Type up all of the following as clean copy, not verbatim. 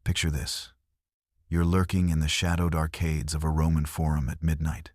Picture this. You're lurking in the shadowed arcades of a Roman forum at midnight,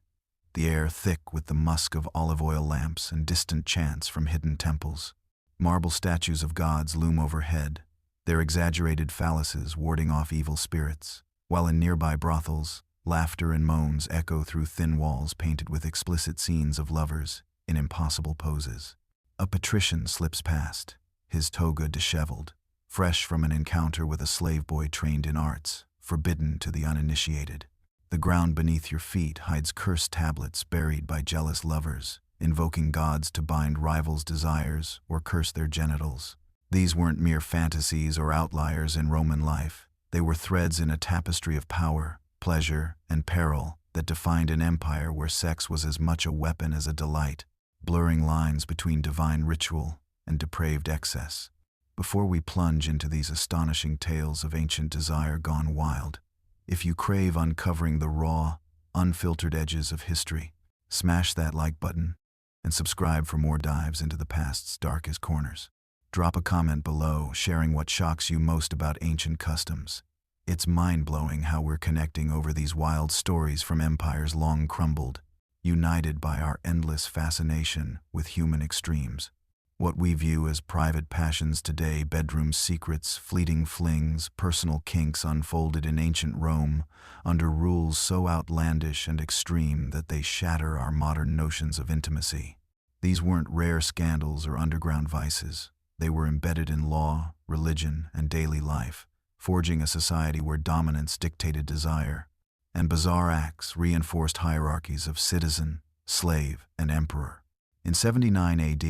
the air thick with the musk of olive oil lamps and distant chants from hidden temples. Marble statues of gods loom overhead, their exaggerated phalluses warding off evil spirits, while in nearby brothels, laughter and moans echo through thin walls painted with explicit scenes of lovers in impossible poses. A patrician slips past, his toga disheveled, fresh from an encounter with a slave boy trained in arts, forbidden to the uninitiated. The ground beneath your feet hides cursed tablets buried by jealous lovers, invoking gods to bind rivals' desires or curse their genitals. These weren't mere fantasies or outliers in Roman life. They were threads in a tapestry of power, pleasure, and peril that defined an empire where sex was as much a weapon as a delight, blurring lines between divine ritual and depraved excess. Before we plunge into these astonishing tales of ancient desire gone wild, if you crave uncovering the raw, unfiltered edges of history, smash that like button and subscribe for more dives into the past's darkest corners. Drop a comment below sharing what shocks you most about ancient customs. It's mind-blowing how we're connecting over these wild stories from empires long crumbled, united by our endless fascination with human extremes. What we view as private passions today, bedroom secrets, fleeting flings, personal kinks unfolded in ancient Rome under rules so outlandish and extreme that they shatter our modern notions of intimacy. These weren't rare scandals or underground vices. They were embedded in law, religion, and daily life, forging a society where dominance dictated desire, and bizarre acts reinforced hierarchies of citizen, slave, and emperor. In 79 AD,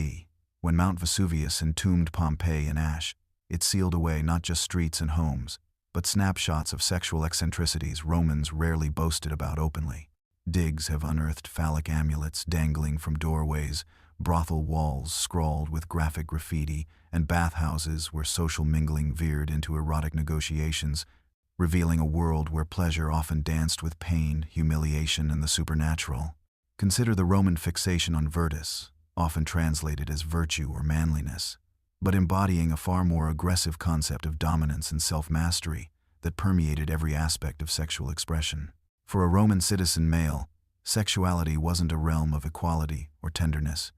when Mount Vesuvius entombed Pompeii in ash, it sealed away not just streets and homes, but snapshots of sexual eccentricities Romans rarely boasted about openly. Digs have unearthed phallic amulets dangling from doorways, brothel walls scrawled with graphic graffiti, and bathhouses where social mingling veered into erotic negotiations, revealing a world where pleasure often danced with pain, humiliation, and the supernatural. Consider the Roman fixation on virtus, often translated as virtue or manliness, but embodying a far more aggressive concept of dominance and self-mastery that permeated every aspect of sexual expression. For a Roman citizen male, sexuality wasn't a realm of equality or tenderness.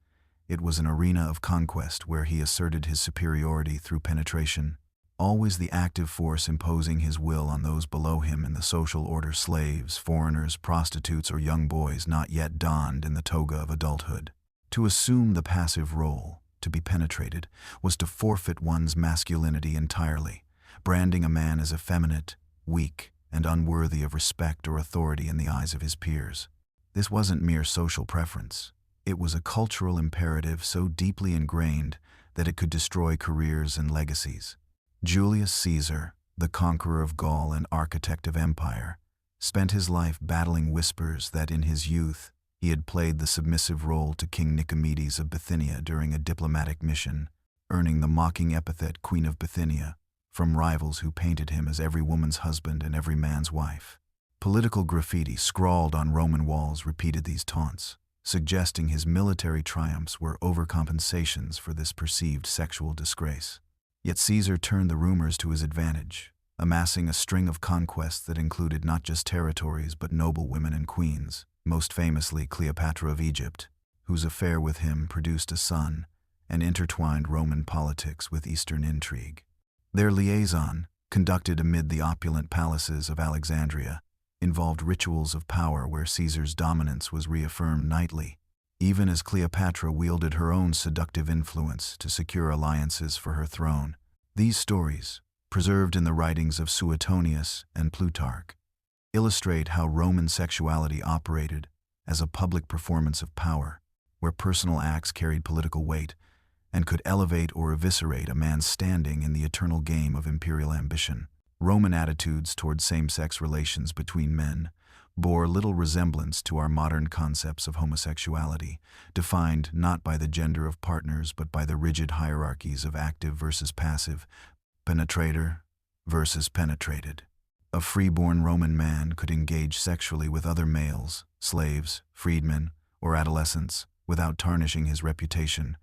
It was an arena of conquest where he asserted his superiority through penetration, always the active force imposing his will on those below him in the social order: slaves, foreigners, prostitutes, or young boys not yet donned in the toga of adulthood. To assume the passive role, to be penetrated, was to forfeit one's masculinity entirely, branding a man as effeminate, weak, and unworthy of respect or authority in the eyes of his peers. This wasn't mere social preference. It was a cultural imperative so deeply ingrained that it could destroy careers and legacies. Julius Caesar, the conqueror of Gaul and architect of empire, spent his life battling whispers that in his youth he had played the submissive role to King Nicomedes of Bithynia during a diplomatic mission, earning the mocking epithet Queen of Bithynia from rivals who painted him as every woman's husband and every man's wife. Political graffiti scrawled on Roman walls repeated these taunts, suggesting his military triumphs were overcompensations for this perceived sexual disgrace. Yet Caesar turned the rumors to his advantage, amassing a string of conquests that included not just territories but noble women and queens, most famously Cleopatra of Egypt, whose affair with him produced a son and intertwined Roman politics with Eastern intrigue. Their liaison, conducted amid the opulent palaces of Alexandria, involved rituals of power where Caesar's dominance was reaffirmed nightly, even as Cleopatra wielded her own seductive influence to secure alliances for her throne. These stories, preserved in the writings of Suetonius and Plutarch, illustrate how Roman sexuality operated as a public performance of power, where personal acts carried political weight and could elevate or eviscerate a man's standing in the eternal game of imperial ambition. Roman attitudes toward same-sex relations between men bore little resemblance to our modern concepts of homosexuality, defined not by the gender of partners but by the rigid hierarchies of active versus passive, penetrator versus penetrated. A freeborn Roman man could engage sexually with other males, slaves, freedmen, or adolescents without tarnishing his reputation,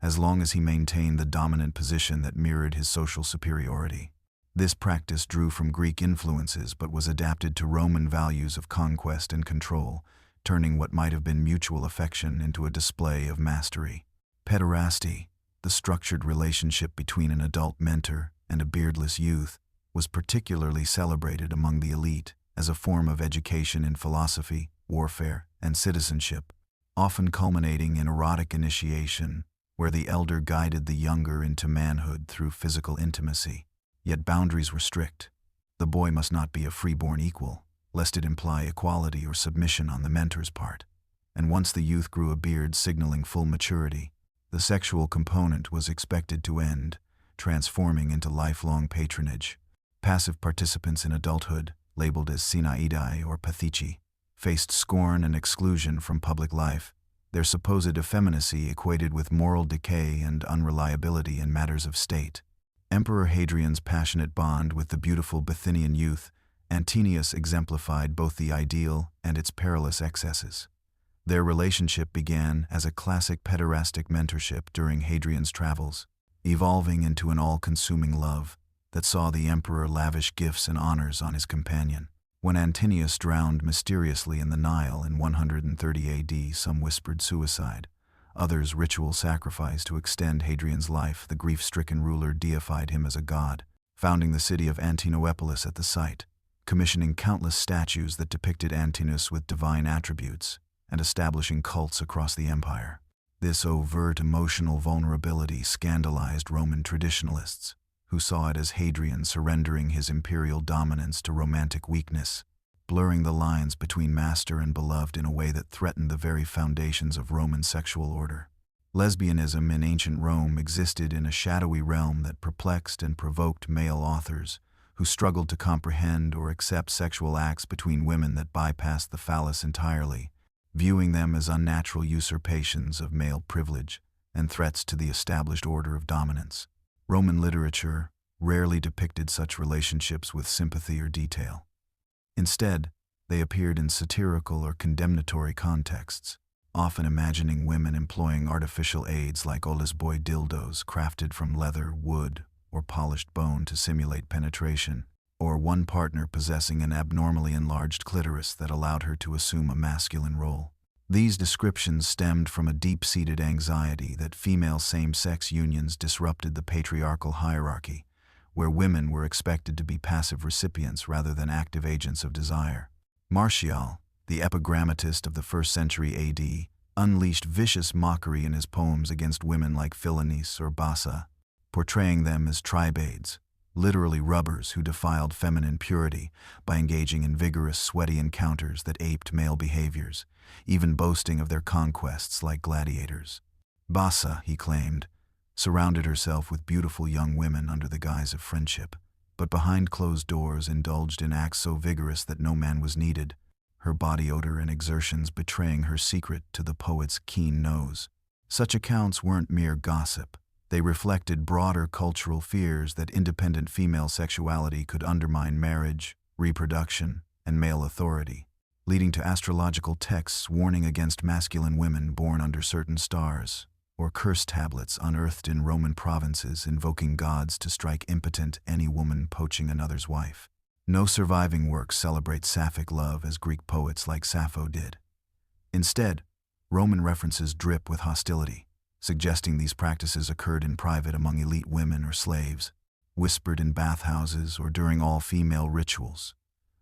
as long as he maintained the dominant position that mirrored his social superiority. This practice drew from Greek influences but was adapted to Roman values of conquest and control, turning what might have been mutual affection into a display of mastery. Pederasty, the structured relationship between an adult mentor and a beardless youth, was particularly celebrated among the elite as a form of education in philosophy, warfare, and citizenship, often culminating in erotic initiation, where the elder guided the younger into manhood through physical intimacy. Yet boundaries were strict. The boy must not be a freeborn equal, lest it imply equality or submission on the mentor's part. And once the youth grew a beard signaling full maturity, the sexual component was expected to end, transforming into lifelong patronage. Passive participants in adulthood, labeled as s.e.x.ual or pathici, faced scorn and exclusion from public life, their supposed effeminacy equated with moral decay and unreliability in matters of state. Emperor Hadrian's passionate bond with the beautiful Bithynian youth, Antinous, exemplified both the ideal and its perilous excesses. Their relationship began as a classic pederastic mentorship during Hadrian's travels, evolving into an all-consuming love that saw the emperor lavish gifts and honors on his companion. When Antinous drowned mysteriously in the Nile in 130 AD, some whispered suicide. Others ritual sacrifice to extend Hadrian's life. The grief-stricken ruler deified him as a god, founding the city of Antinoepolis at the site, commissioning countless statues that depicted Antinous with divine attributes, and establishing cults across the empire. This overt emotional vulnerability scandalized Roman traditionalists, who saw it as Hadrian surrendering his imperial dominance to romantic weakness, blurring the lines between master and beloved in a way that threatened the very foundations of Roman sexual order. Lesbianism in ancient Rome existed in a shadowy realm that perplexed and provoked male authors, who struggled to comprehend or accept sexual acts between women that bypassed the phallus entirely, viewing them as unnatural usurpations of male privilege and threats to the established order of dominance. Roman literature rarely depicted such relationships with sympathy or detail. Instead, they appeared in satirical or condemnatory contexts, often imagining women employing artificial aids like boy dildos crafted from leather, wood, or polished bone to simulate penetration, or one partner possessing an abnormally enlarged clitoris that allowed her to assume a masculine role. These descriptions stemmed from a deep-seated anxiety that female same-sex unions disrupted the patriarchal hierarchy, where women were expected to be passive recipients rather than active agents of desire. Martial, the epigrammatist of the 1st century AD, unleashed vicious mockery in his poems against women like Philonis or Bassa, portraying them as tribades, literally rubbers who defiled feminine purity by engaging in vigorous, sweaty encounters that aped male behaviors, even boasting of their conquests like gladiators. Bassa, he claimed, surrounded herself with beautiful young women under the guise of friendship, but behind closed doors indulged in acts so vigorous that no man was needed, her body odor and exertions betraying her secret to the poet's keen nose. Such accounts weren't mere gossip. They reflected broader cultural fears that independent female sexuality could undermine marriage, reproduction, and male authority, leading to astrological texts warning against masculine women born under certain stars, or curse tablets unearthed in Roman provinces invoking gods to strike impotent any woman poaching another's wife. No surviving works celebrate sapphic love as Greek poets like Sappho did. Instead, Roman references drip with hostility, suggesting these practices occurred in private among elite women or slaves, whispered in bathhouses or during all-female rituals,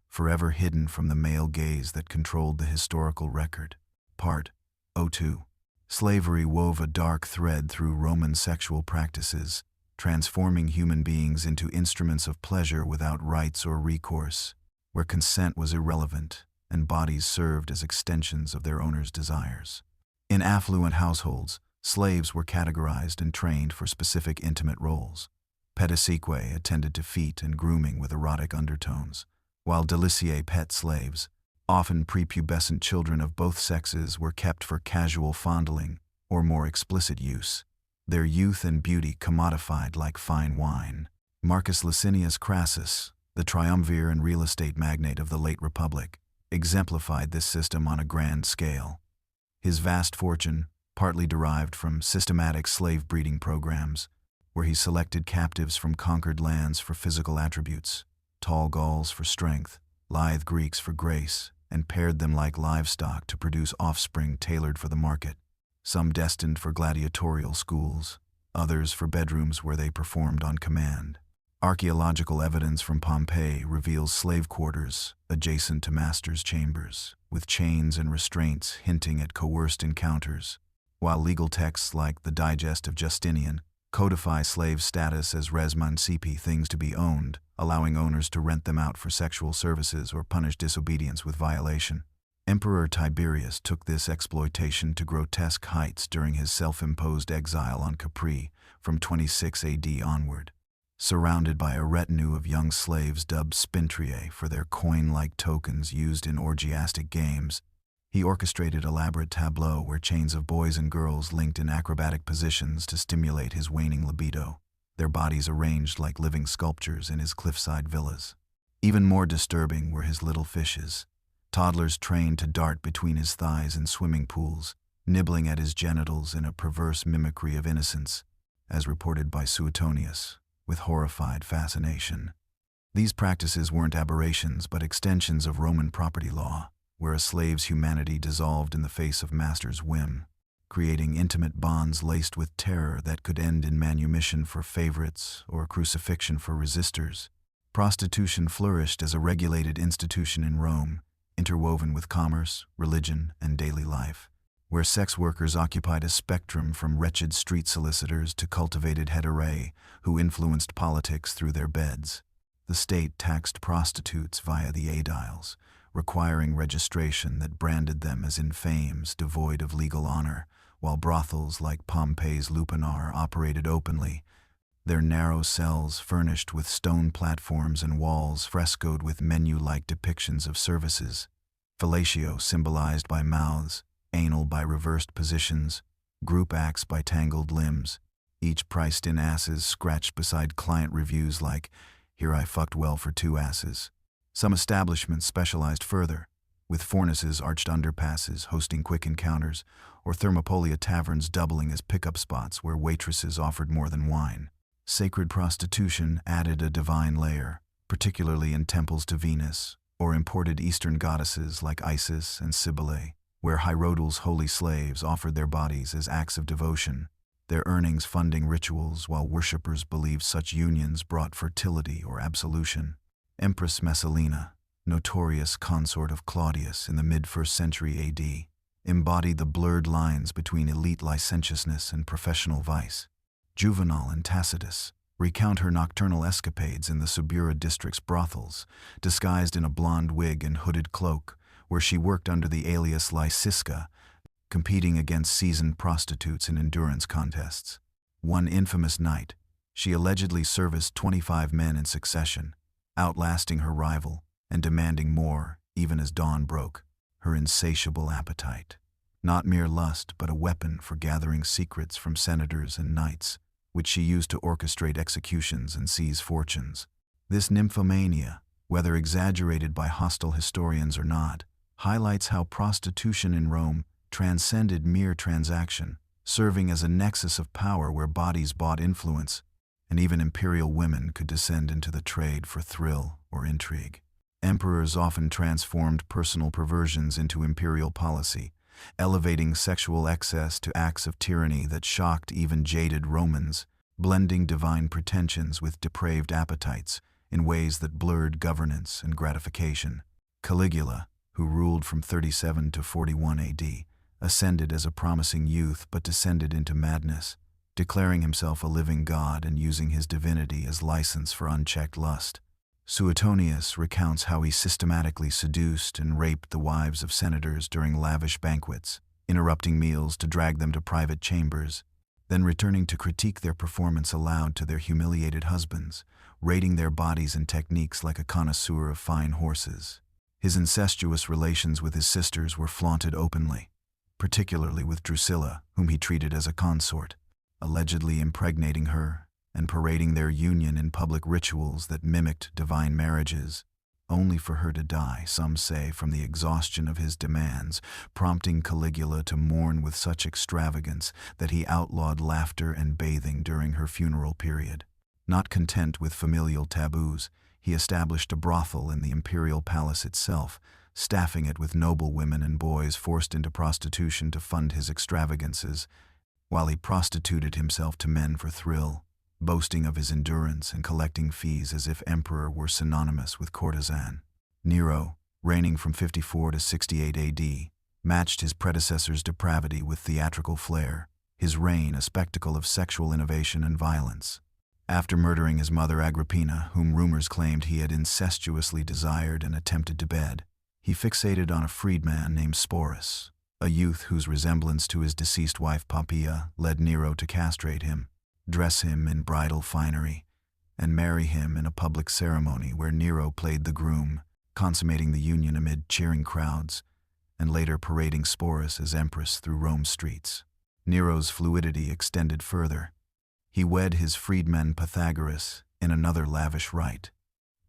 forever hidden from the male gaze that controlled the historical record. Part 02. Slavery wove a dark thread through Roman sexual practices, transforming human beings into instruments of pleasure without rights or recourse, where consent was irrelevant and bodies served as extensions of their owners' desires. In affluent households, slaves were categorized and trained for specific intimate roles. Pedicque attended to feet and grooming with erotic undertones, while deliciae pet slaves, often prepubescent children of both sexes, were kept for casual fondling or more explicit use, their youth and beauty commodified like fine wine. Marcus Licinius Crassus, the triumvir and real estate magnate of the late Republic, exemplified this system on a grand scale. His vast fortune, partly derived from systematic slave breeding programs, where he selected captives from conquered lands for physical attributes, tall Gauls for strength, lithe Greeks for grace, and paired them like livestock to produce offspring tailored for the market, some destined for gladiatorial schools, others for bedrooms where they performed on command. Archaeological evidence from Pompeii reveals slave quarters adjacent to masters' chambers, with chains and restraints hinting at coerced encounters, while legal texts like the Digest of Justinian codify slave status as res mancipi, things to be owned, allowing owners to rent them out for sexual services or punish disobedience with violation. Emperor Tiberius took this exploitation to grotesque heights during his self-imposed exile on Capri from 26 AD onward. Surrounded by a retinue of young slaves dubbed spintriae for their coin-like tokens used in orgiastic games, he orchestrated elaborate tableaux where chains of boys and girls linked in acrobatic positions to stimulate his waning libido, their bodies arranged like living sculptures in his cliffside villas. Even more disturbing were his little fishes, toddlers trained to dart between his thighs in swimming pools, nibbling at his genitals in a perverse mimicry of innocence, as reported by Suetonius, with horrified fascination. These practices weren't aberrations but extensions of Roman property law, where a slave's humanity dissolved in the face of master's whim, creating intimate bonds laced with terror that could end in manumission for favorites or crucifixion for resistors. Prostitution flourished as a regulated institution in Rome, interwoven with commerce, religion, and daily life, where sex workers occupied a spectrum from wretched street solicitors to cultivated heterae who influenced politics through their beds. The state taxed prostitutes via the aediles, requiring registration that branded them as infames devoid of legal honor, while brothels like Pompeii's Lupanar operated openly, their narrow cells furnished with stone platforms and walls frescoed with menu-like depictions of services, fellatio symbolized by mouths, anal by reversed positions, group acts by tangled limbs, each priced in asses scratched beside client reviews like, "Here I fucked well for 2 asses." Some establishments specialized further, with Fornace's arched underpasses hosting quick encounters, or Thermopolia taverns doubling as pickup spots where waitresses offered more than wine. Sacred prostitution added a divine layer, particularly in temples to Venus, or imported Eastern goddesses like Isis and Cybele, where Hierodul's holy slaves offered their bodies as acts of devotion, their earnings funding rituals while worshippers believed such unions brought fertility or absolution. Empress Messalina, notorious consort of Claudius in the mid-1st century AD, embodied the blurred lines between elite licentiousness and professional vice. Juvenal and Tacitus recount her nocturnal escapades in the Subura district's brothels, disguised in a blonde wig and hooded cloak, where she worked under the alias Lysiska, competing against seasoned prostitutes in endurance contests. One infamous night, she allegedly serviced 25 men in succession, outlasting her rival and demanding more even as dawn broke, her insatiable appetite. Not mere lust, but a weapon for gathering secrets from senators and knights, which she used to orchestrate executions and seize fortunes. This nymphomania, whether exaggerated by hostile historians or not, highlights how prostitution in Rome transcended mere transaction, serving as a nexus of power where bodies bought influence, and even imperial women could descend into the trade for thrill or intrigue. Emperors often transformed personal perversions into imperial policy, elevating sexual excess to acts of tyranny that shocked even jaded Romans, blending divine pretensions with depraved appetites in ways that blurred governance and gratification. Caligula, who ruled from 37 to 41 AD, ascended as a promising youth but descended into madness, declaring himself a living god and using his divinity as license for unchecked lust. Suetonius recounts how he systematically seduced and raped the wives of senators during lavish banquets, interrupting meals to drag them to private chambers, then returning to critique their performance aloud to their humiliated husbands, rating their bodies and techniques like a connoisseur of fine horses. His incestuous relations with his sisters were flaunted openly, particularly with Drusilla, whom he treated as a consort, allegedly impregnating her and parading their union in public rituals that mimicked divine marriages. only for her to die, some say, from the exhaustion of his demands, prompting Caligula to mourn with such extravagance that he outlawed laughter and bathing during her funeral period. Not content with familial taboos, he established a brothel in the imperial palace itself, staffing it with noble women and boys forced into prostitution to fund his extravagances, while he prostituted himself to men for thrill, boasting of his endurance and collecting fees as if emperor were synonymous with courtesan. Nero, reigning from 54 to 68 AD, matched his predecessor's depravity with theatrical flair, his reign a spectacle of sexual innovation and violence. After murdering his mother Agrippina, whom rumors claimed he had incestuously desired and attempted to bed, he fixated on a freedman named Sporus, a youth whose resemblance to his deceased wife Poppaea led Nero to castrate him, dress him in bridal finery, and marry him in a public ceremony where Nero played the groom, consummating the union amid cheering crowds, and later parading Sporus as empress through Rome's streets. Nero's fluidity extended further. He wed his freedman Pythagoras in another lavish rite,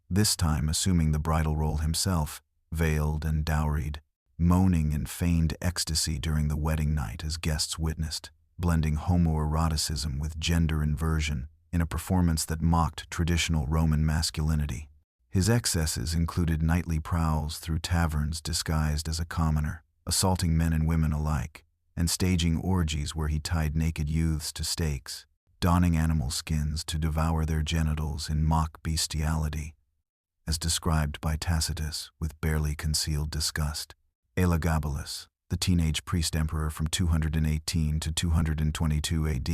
this time assuming the bridal role himself, veiled and dowried, moaning in feigned ecstasy during the wedding night as guests witnessed, blending homoeroticism with gender inversion in a performance that mocked traditional Roman masculinity. His excesses included nightly prowls through taverns disguised as a commoner, assaulting men and women alike, and staging orgies where he tied naked youths to stakes, donning animal skins to devour their genitals in mock bestiality, as described by Tacitus with barely concealed disgust. Elagabalus, the teenage priest-emperor from 218 to 222 AD,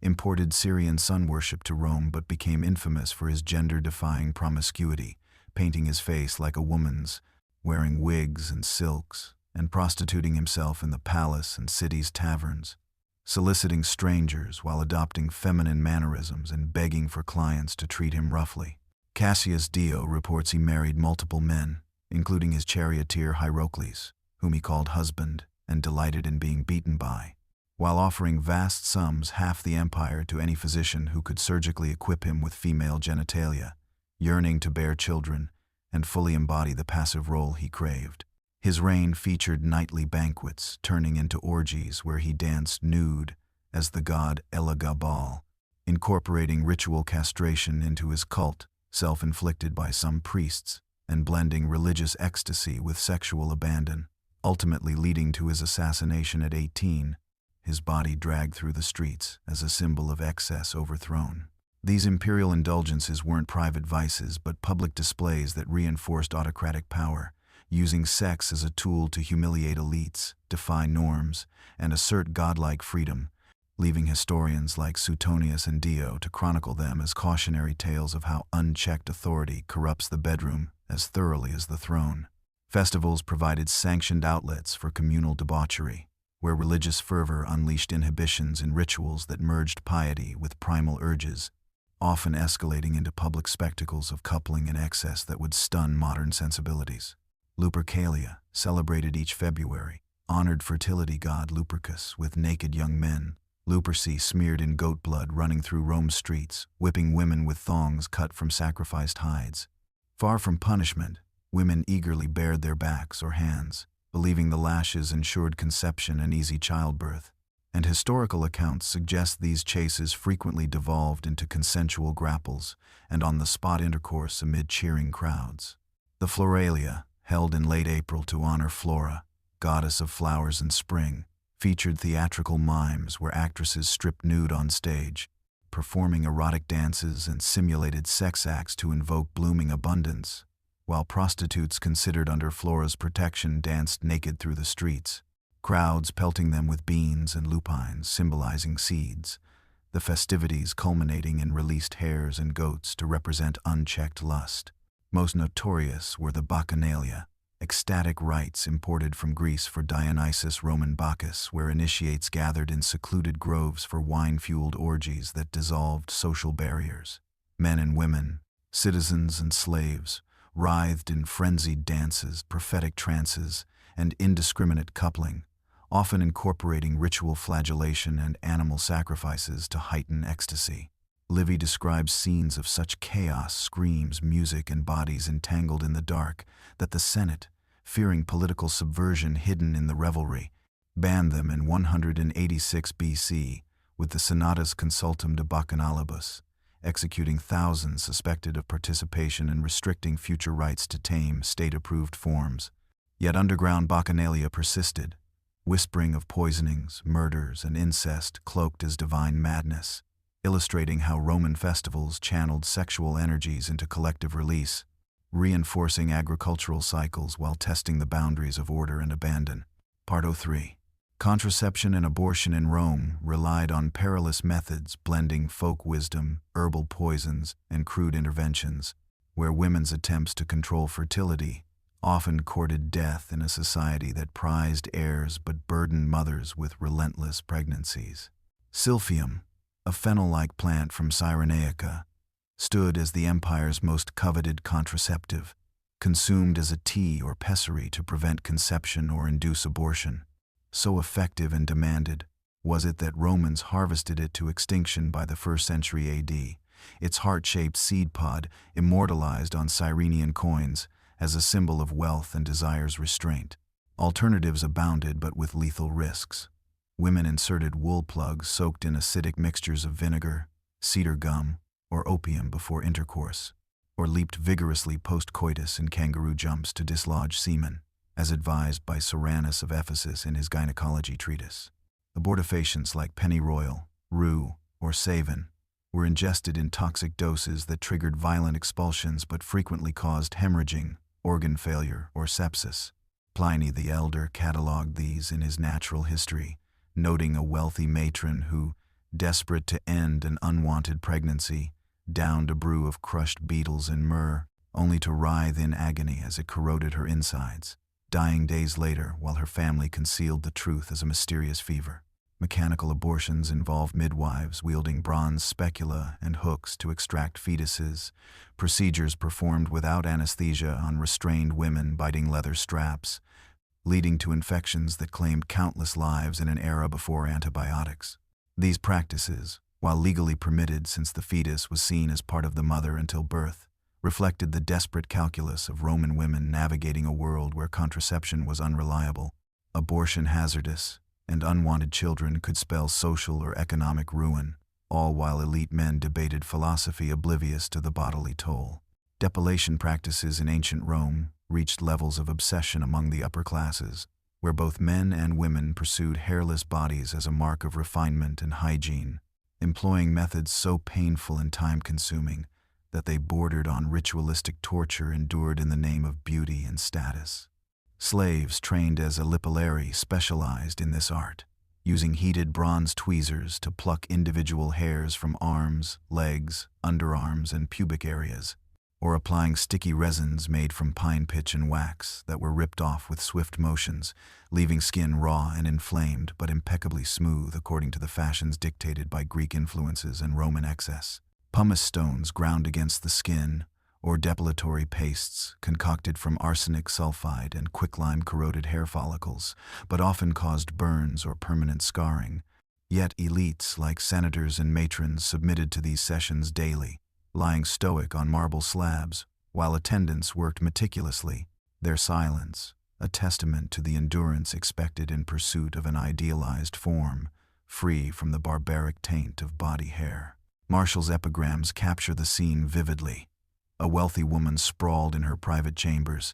imported Syrian sun worship to Rome but became infamous for his gender-defying promiscuity, painting his face like a woman's, wearing wigs and silks, and prostituting himself in the palace and city's taverns, soliciting strangers while adopting feminine mannerisms and begging for clients to treat him roughly. Cassius Dio reports he married multiple men, including his charioteer Hierocles, whom he called husband and delighted in being beaten by, while offering vast sums, half the empire, to any physician who could surgically equip him with female genitalia, yearning to bear children and fully embody the passive role he craved. His reign featured nightly banquets, turning into orgies where he danced nude as the god s.e.x.ual, incorporating ritual castration into his cult, self-inflicted by some priests, and blending religious ecstasy with sexual abandon, ultimately leading to his assassination at 18, his body dragged through the streets as a symbol of excess overthrown. These imperial indulgences weren't private vices but public displays that reinforced autocratic power, using sex as a tool to humiliate elites, defy norms, and assert godlike freedom, leaving historians like Suetonius and Dio to chronicle them as cautionary tales of how unchecked authority corrupts the bedroom as thoroughly as the throne. Festivals provided sanctioned outlets for communal debauchery, where religious fervor unleashed inhibitions in rituals that merged piety with primal urges, often escalating into public spectacles of coupling and excess that would stun modern sensibilities. Lupercalia, celebrated each February, honored fertility god Lupercus with naked young men, luperci smeared in goat blood running through Rome's streets, whipping women with thongs cut from sacrificed hides. Far from punishment, women eagerly bared their backs or hands, believing the lashes ensured conception and easy childbirth, and historical accounts suggest these chases frequently devolved into consensual grapples and on-the-spot intercourse amid cheering crowds. The Floralia, held in late April to honor Flora, goddess of flowers and spring, featured theatrical mimes where actresses stripped nude on stage, performing erotic dances and simulated sex acts to invoke blooming abundance, while prostitutes considered under Flora's protection danced naked through the streets, crowds pelting them with beans and lupines symbolizing seeds, the festivities culminating in released hares and goats to represent unchecked lust. Most notorious were the Bacchanalia, ecstatic rites imported from Greece for Dionysus Roman Bacchus, where initiates gathered in secluded groves for wine-fueled orgies that dissolved social barriers. Men and women, citizens and slaves, writhed in frenzied dances, prophetic trances, and indiscriminate coupling, often incorporating ritual flagellation and animal sacrifices to heighten ecstasy. Livy describes scenes of such chaos, screams, music, and bodies entangled in the dark that the Senate, fearing political subversion hidden in the revelry, banned them in 186 BC with the Senatus Consultum de Bacchanalibus, executing thousands suspected of participation and restricting future rights to tame, state-approved forms. Yet underground bacchanalia persisted, whispering of poisonings, murders, and incest cloaked as divine madness, illustrating how Roman festivals channeled sexual energies into collective release, reinforcing agricultural cycles while testing the boundaries of order and abandon. Part 03. Contraception and abortion in Rome relied on perilous methods blending folk wisdom, herbal poisons, and crude interventions, where women's attempts to control fertility often courted death in a society that prized heirs but burdened mothers with relentless pregnancies. Silphium, a fennel-like plant from Cyrenaica, stood as the empire's most coveted contraceptive, consumed as a tea or pessary to prevent conception or induce abortion. So effective and demanded was it that Romans harvested it to extinction by the 1st century AD, its heart-shaped seed pod immortalized on Cyrenian coins as a symbol of wealth and desire's restraint. Alternatives abounded, but with lethal risks. Women inserted wool plugs soaked in acidic mixtures of vinegar, cedar gum, or opium before intercourse, or leaped vigorously post-coitus in kangaroo jumps to dislodge semen, as advised by Soranus of Ephesus in his gynecology treatise. Abortifacients like pennyroyal, rue, or savin were ingested in toxic doses that triggered violent expulsions but frequently caused hemorrhaging, organ failure, or sepsis. Pliny the Elder catalogued these in his Natural History, noting a wealthy matron who, desperate to end an unwanted pregnancy, downed a brew of crushed beetles and myrrh, only to writhe in agony as it corroded her insides, dying days later while her family concealed the truth as a mysterious fever. Mechanical abortions involved midwives wielding bronze specula and hooks to extract fetuses, procedures performed without anesthesia on restrained women biting leather straps, leading to infections that claimed countless lives in an era before antibiotics. These practices, while legally permitted since the fetus was seen as part of the mother until birth, reflected the desperate calculus of Roman women navigating a world where contraception was unreliable, abortion hazardous, and unwanted children could spell social or economic ruin, all while elite men debated philosophy oblivious to the bodily toll. Depilation practices in ancient Rome reached levels of obsession among the upper classes, where both men and women pursued hairless bodies as a mark of refinement and hygiene, employing methods so painful and time-consuming that they bordered on ritualistic torture endured in the name of beauty and status. Slaves trained as ellipilari specialized in this art, using heated bronze tweezers to pluck individual hairs from arms, legs, underarms, and pubic areas, or applying sticky resins made from pine pitch and wax that were ripped off with swift motions, leaving skin raw and inflamed but impeccably smooth according to the fashions dictated by Greek influences and Roman excess. Pumice stones ground against the skin, or depilatory pastes concocted from arsenic sulfide and quicklime corroded hair follicles, but often caused burns or permanent scarring. Yet elites like senators and matrons submitted to these sessions daily, lying stoic on marble slabs, while attendants worked meticulously, their silence a testament to the endurance expected in pursuit of an idealized form, free from the barbaric taint of body hair. Martial's epigrams capture the scene vividly. A wealthy woman sprawled in her private chambers,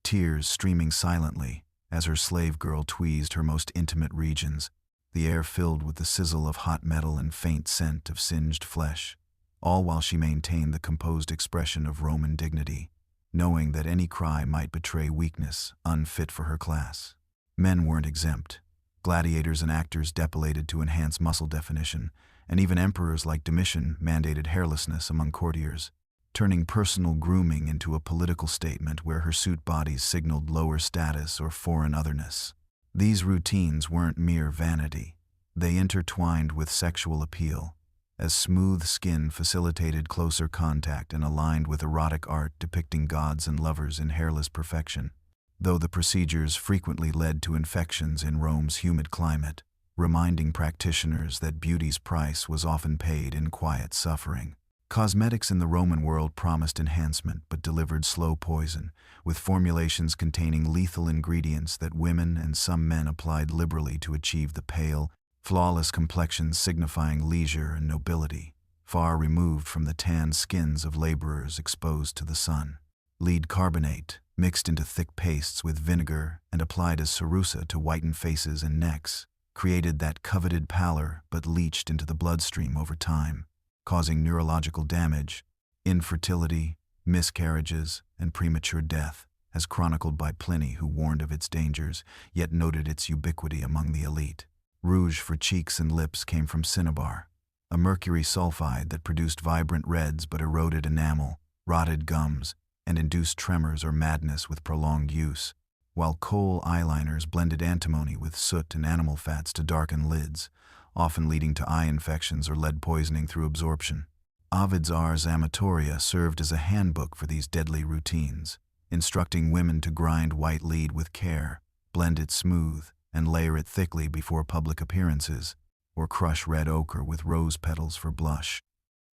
tears streaming silently as her slave girl tweezed her most intimate regions, the air filled with the sizzle of hot metal and faint scent of singed flesh, all while she maintained the composed expression of Roman dignity, knowing that any cry might betray weakness unfit for her class. Men weren't exempt. Gladiators and actors depilated to enhance muscle definition, and even emperors like Domitian mandated hairlessness among courtiers, turning personal grooming into a political statement where hirsute bodies signaled lower status or foreign otherness. These routines weren't mere vanity. They intertwined with sexual appeal, as smooth skin facilitated closer contact and aligned with erotic art depicting gods and lovers in hairless perfection. Though the procedures frequently led to infections in Rome's humid climate, reminding practitioners that beauty's price was often paid in quiet suffering. Cosmetics in the Roman world promised enhancement but delivered slow poison, with formulations containing lethal ingredients that women and some men applied liberally to achieve the pale, flawless complexions signifying leisure and nobility, far removed from the tanned skins of laborers exposed to the sun. Lead carbonate, mixed into thick pastes with vinegar and applied as cerussa to whiten faces and necks, created that coveted pallor but leached into the bloodstream over time, causing neurological damage, infertility, miscarriages, and premature death, as chronicled by Pliny, who warned of its dangers, yet noted its ubiquity among the elite. Rouge for cheeks and lips came from cinnabar, a mercury sulfide that produced vibrant reds but eroded enamel, rotted gums, and induced tremors or madness with prolonged use, while kohl eyeliners blended antimony with soot and animal fats to darken lids, often leading to eye infections or lead poisoning through absorption. Ovid's Ars Amatoria served as a handbook for these deadly routines, instructing women to grind white lead with care, blend it smooth, and layer it thickly before public appearances, or crush red ochre with rose petals for blush,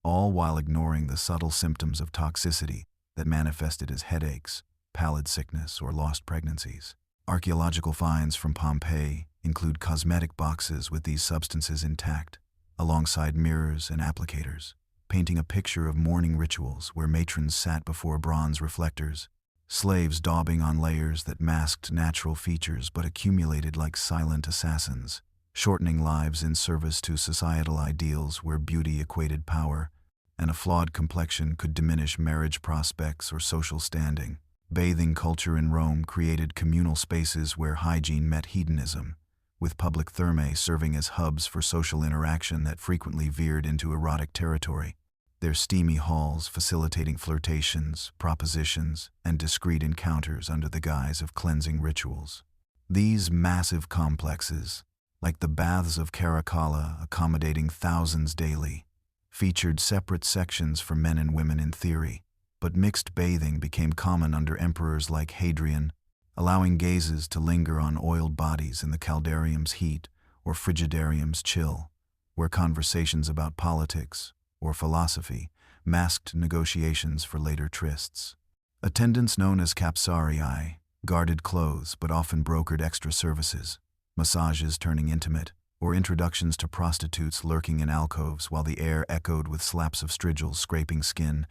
all while ignoring the subtle symptoms of toxicity that manifested as headaches, pallid sickness, or lost pregnancies. Archaeological finds from Pompeii include cosmetic boxes with these substances intact, alongside mirrors and applicators, painting a picture of mourning rituals where matrons sat before bronze reflectors, slaves daubing on layers that masked natural features but accumulated like silent assassins, shortening lives in service to societal ideals where beauty equated power, and a flawed complexion could diminish marriage prospects or social standing. Bathing culture in Rome created communal spaces where hygiene met hedonism, with public thermae serving as hubs for social interaction that frequently veered into erotic territory, their steamy halls facilitating flirtations, propositions, and discreet encounters under the guise of cleansing rituals. These massive complexes, like the baths of Caracalla accommodating thousands daily, featured separate sections for men and women in theory, but mixed bathing became common under emperors like Hadrian, allowing gazes to linger on oiled bodies in the caldarium's heat or frigidarium's chill, where conversations about politics or philosophy masked negotiations for later trysts. Attendants known as capsarii guarded clothes but often brokered extra services, massages turning intimate, or introductions to prostitutes lurking in alcoves while the air echoed with slaps of strigils scraping skin,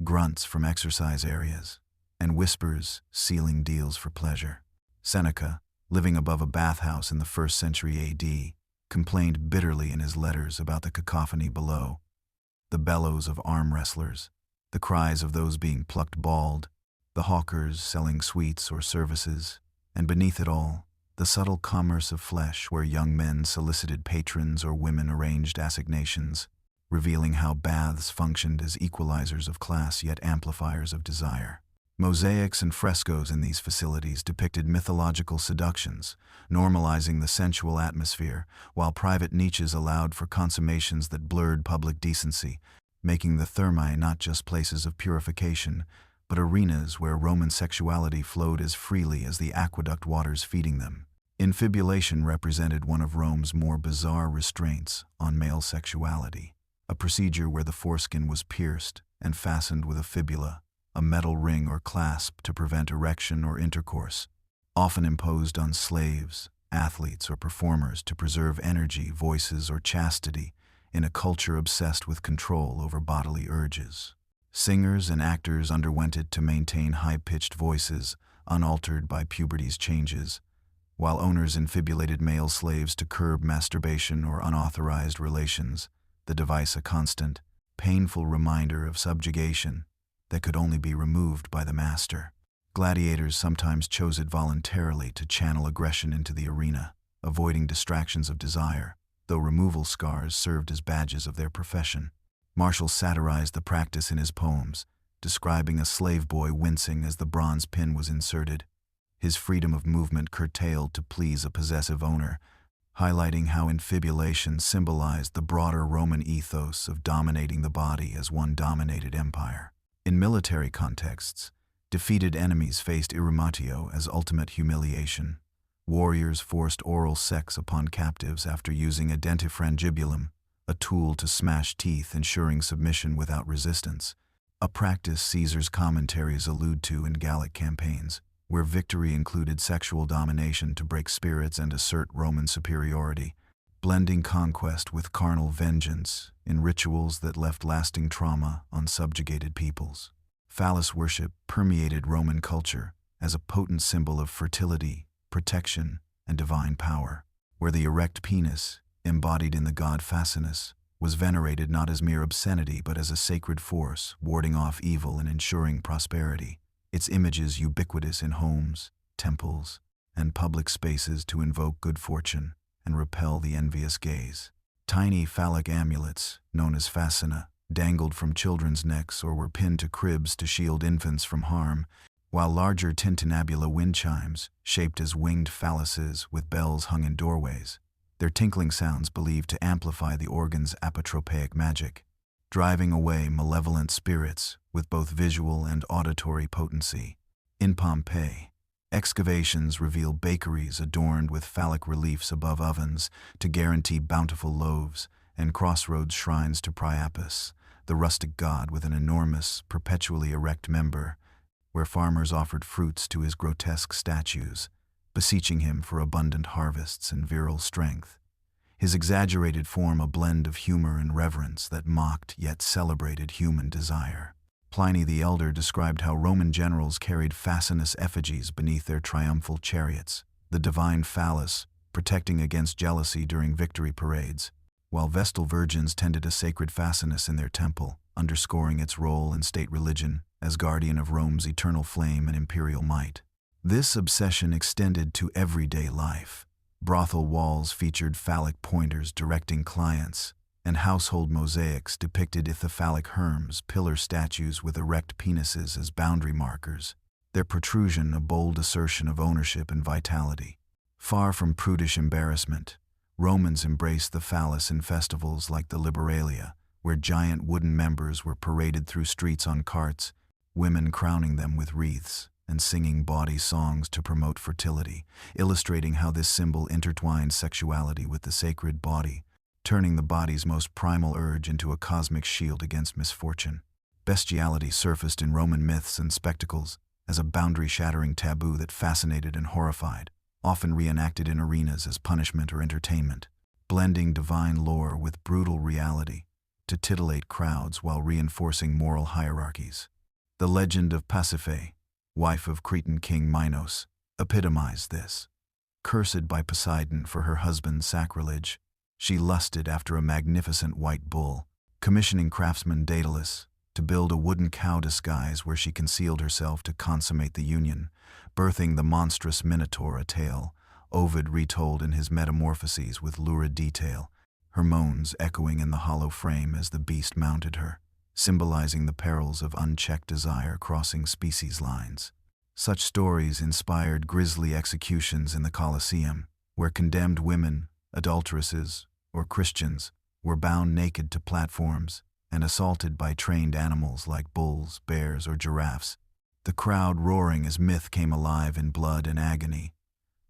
grunts from exercise areas, and whispers sealing deals for pleasure. Seneca, living above a bathhouse in the 1st century AD, complained bitterly in his letters about the cacophony below, the bellows of arm wrestlers, the cries of those being plucked bald, the hawkers selling sweets or services, and beneath it all, the subtle commerce of flesh where young men solicited patrons or women arranged assignations, revealing how baths functioned as equalizers of class yet amplifiers of desire. Mosaics and frescoes in these facilities depicted mythological seductions, normalizing the sensual atmosphere, while private niches allowed for consummations that blurred public decency, making the thermae not just places of purification, but arenas where Roman sexuality flowed as freely as the aqueduct waters feeding them. Infibulation represented one of Rome's more bizarre restraints on male sexuality, a procedure where the foreskin was pierced and fastened with a fibula, a metal ring or clasp to prevent erection or intercourse, often imposed on slaves, athletes, or performers to preserve energy, voices, or chastity in a culture obsessed with control over bodily urges. Singers and actors underwent it to maintain high-pitched voices, unaltered by puberty's changes, while owners infibulated male slaves to curb masturbation or unauthorized relations, the device a constant, painful reminder of subjugation that could only be removed by the master. Gladiators sometimes chose it voluntarily to channel aggression into the arena, avoiding distractions of desire, though removal scars served as badges of their profession. Martial satirized the practice in his poems, describing a slave boy wincing as the bronze pin was inserted, his freedom of movement curtailed to please a possessive owner, highlighting how infibulation symbolized the broader Roman ethos of dominating the body as one dominated empire. In military contexts, defeated enemies faced irrumatio as ultimate humiliation, Warriors forced oral sex upon captives after using a dentifrangibulum, a tool to smash teeth ensuring submission without resistance, a practice Caesar's commentaries allude to in Gallic campaigns, where victory included sexual domination to break spirits and assert Roman superiority, blending conquest with carnal vengeance in rituals that left lasting trauma on subjugated peoples. Phallus worship permeated Roman culture as a potent symbol of fertility, protection, and divine power, where the erect penis, embodied in the god Facinus, was venerated not as mere obscenity but as a sacred force, warding off evil and ensuring prosperity, its images ubiquitous in homes, temples, and public spaces to invoke good fortune and repel the envious gaze. Tiny phallic amulets, known as fascina, dangled from children's necks or were pinned to cribs to shield infants from harm, while larger tintinnabula wind chimes, shaped as winged phalluses with bells hung in doorways, their tinkling sounds believed to amplify the organ's apotropaic magic, driving away malevolent spirits with both visual and auditory potency. In Pompeii, excavations reveal bakeries adorned with phallic reliefs above ovens to guarantee bountiful loaves, and crossroads shrines to Priapus, the rustic god with an enormous, perpetually erect member, where farmers offered fruits to his grotesque statues, beseeching him for abundant harvests and virile strength. His exaggerated form a blend of humor and reverence that mocked yet celebrated human desire. Pliny the Elder described how Roman generals carried Facinus effigies beneath their triumphal chariots, the divine phallus protecting against jealousy during victory parades, while Vestal virgins tended a sacred Facinus in their temple, underscoring its role in state religion as guardian of Rome's eternal flame and imperial might. This obsession extended to everyday life. Brothel walls featured phallic pointers directing clients, and household mosaics depicted ithyphallic herms, pillar statues with erect penises as boundary markers, their protrusion a bold assertion of ownership and vitality. Far from prudish embarrassment, Romans embraced the phallus in festivals like the Liberalia, where giant wooden members were paraded through streets on carts, women crowning them with wreaths and singing bawdy songs to promote fertility, illustrating how this symbol intertwined sexuality with the sacred body, turning the body's most primal urge into a cosmic shield against misfortune. Bestiality surfaced in Roman myths and spectacles as a boundary-shattering taboo that fascinated and horrified, often reenacted in arenas as punishment or entertainment, blending divine lore with brutal reality to titillate crowds while reinforcing moral hierarchies. The legend of Pasiphae, wife of Cretan king Minos, epitomized this. Cursed by Poseidon for her husband's sacrilege, she lusted after a magnificent white bull, commissioning craftsman Daedalus to build a wooden cow disguise where she concealed herself to consummate the union, birthing the monstrous Minotaur, a tale Ovid retold in his Metamorphoses with lurid detail, her moans echoing in the hollow frame as the beast mounted her, symbolizing the perils of unchecked desire crossing species lines. Such stories inspired grisly executions in the Colosseum, where condemned women, adulteresses, or Christians were bound naked to platforms and assaulted by trained animals like bulls, bears, or giraffes, the crowd roaring as myth came alive in blood and agony.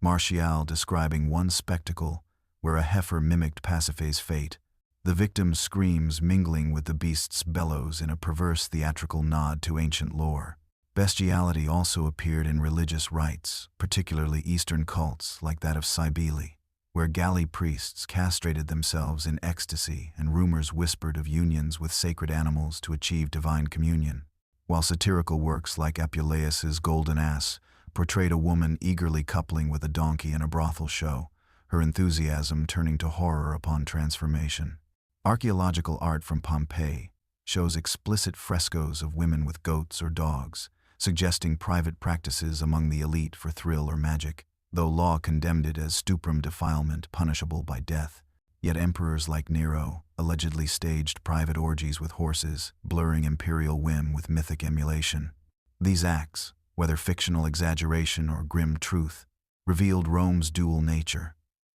Martial describing one spectacle where a heifer mimicked Pasiphae's fate, the victim's screams mingling with the beast's bellows in a perverse theatrical nod to ancient lore. Bestiality also appeared in religious rites, particularly Eastern cults like that of Cybele, where galley priests castrated themselves in ecstasy and rumors whispered of unions with sacred animals to achieve divine communion, while satirical works like Apuleius's Golden Ass portrayed a woman eagerly coupling with a donkey in a brothel show, her enthusiasm turning to horror upon transformation. Archaeological art from Pompeii shows explicit frescoes of women with goats or dogs, suggesting private practices among the elite for thrill or magic, though law condemned it as stuprum defilement punishable by death. Yet emperors like Nero allegedly staged private orgies with horses, blurring imperial whim with mythic emulation. These acts, whether fictional exaggeration or grim truth, revealed Rome's dual nature,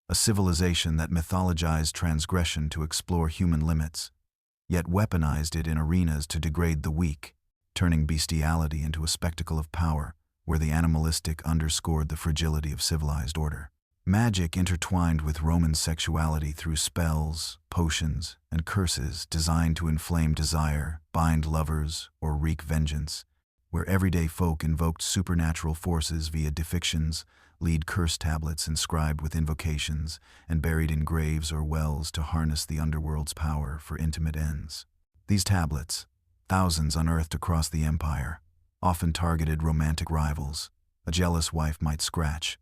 a civilization that mythologized transgression to explore human limits, yet weaponized it in arenas to degrade the weak, turning bestiality into a spectacle of power where the animalistic underscored the fragility of civilized order. Magic intertwined with Roman sexuality through spells, potions, and curses designed to inflame desire, bind lovers, or wreak vengeance, where everyday folk invoked supernatural forces via depictions, lead curse tablets inscribed with invocations, and buried in graves or wells to harness the underworld's power for intimate ends. These tablets, thousands unearthed across the empire, often targeted romantic rivals. A jealous wife might scratch,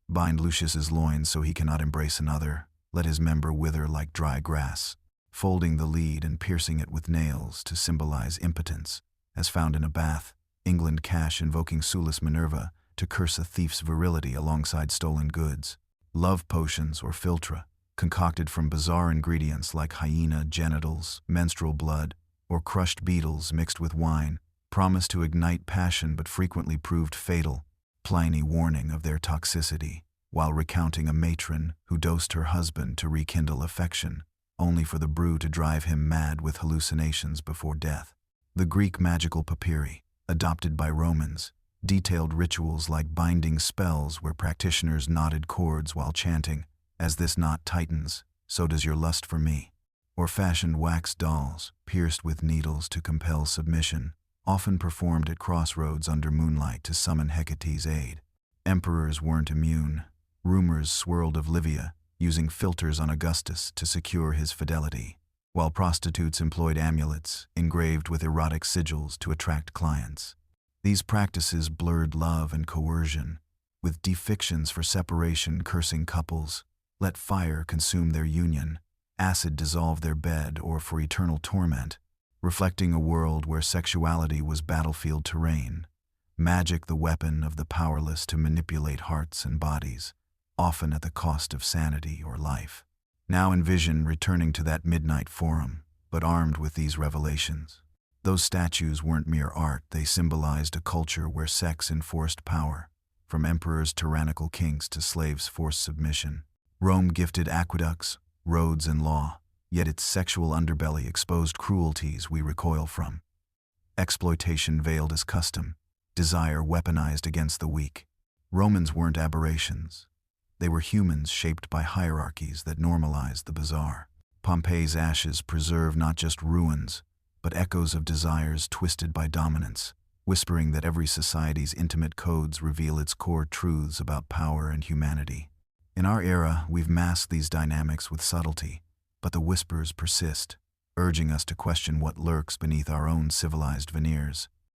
bind Lucius's loins so he cannot embrace another, let his member wither like dry grass, folding the lead and piercing it with nails to symbolize impotence, as found in a bath, England cash invoking Sulis Minerva to curse a thief's virility alongside stolen goods. Love potions or philtra, concocted from bizarre ingredients like hyena genitals, menstrual blood, or crushed beetles mixed with wine, promised to ignite passion but frequently proved fatal. Pliny warning of their toxicity, while recounting a matron who dosed her husband to rekindle affection, only for the brew to drive him mad with hallucinations before death. The Greek magical papyri, adopted by Romans, detailed rituals like binding spells where practitioners knotted cords while chanting, "As this knot tightens, so does your lust for me," or fashioned wax dolls, pierced with needles to compel submission, often performed at crossroads under moonlight to summon Hecate's aid. Emperors weren't immune. Rumors swirled of Livia using filters on Augustus to secure his fidelity, while prostitutes employed amulets engraved with erotic sigils to attract clients. These practices blurred love and coercion, with depictions for separation cursing couples, let fire consume their union, acid dissolve their bed, or for eternal torment, reflecting a world where sexuality was battlefield terrain, magic the weapon of the powerless to manipulate hearts and bodies, often at the cost of sanity or life. Now envision returning to that midnight forum, but armed with these revelations. Those statues weren't mere art, they symbolized a culture where sex enforced power, from emperors' tyrannical kings to slaves' forced submission. Rome gifted aqueducts, roads, and law, yet its sexual underbelly exposed cruelties we recoil from. Exploitation veiled as custom, desire weaponized against the weak. Romans weren't aberrations. They were humans shaped by hierarchies that normalized the bizarre. Pompeii's ashes preserve not just ruins, but echoes of desires twisted by dominance, whispering that every society's intimate codes reveal its core truths about power and humanity. In our era, we've masked these dynamics with subtlety, but the whispers persist, urging us to question what lurks beneath our own civilized veneers.